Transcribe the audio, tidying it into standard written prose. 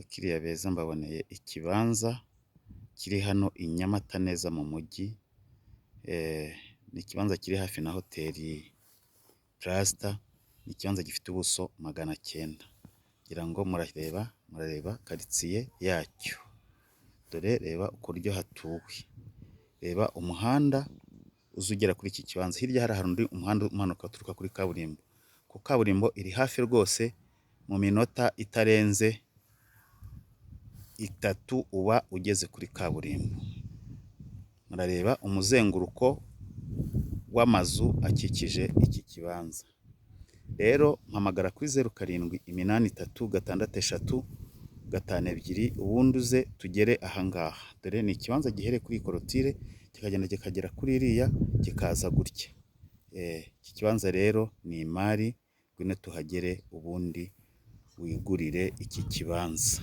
Bakiriya beza mbaboneye ikibanza kiri hano i Nyamata neza mu mujyi, ni ikibanza kiri hafi na hoteli Lasita, ni ikibanza gifite ubuso 900, ngira ngo murareba karitsiye yacyo, dore reba ukuryo hatuwe, reba umuhanda uza ugera kuri iki kibanza, hirya hari undi umuhanda umanuka uturuka kuri kaburimbo, ku kaburimbo iri hafi rwose mu minota itarenze 3 uba ugeze kuri kaburimbo. Murareba umuzenguruko w'amazu akikije iki kibanza. Rero mpamagara kuri 07836352 ubundi uze tugere ahangaha. Dore ni ikibanza gihereye kuri korotire kikagenda kikagera kuri iriya kikaza gutya. Iki kibanza rero ni imari, ngwino tuhagere ubundi wigurire iki kibanza.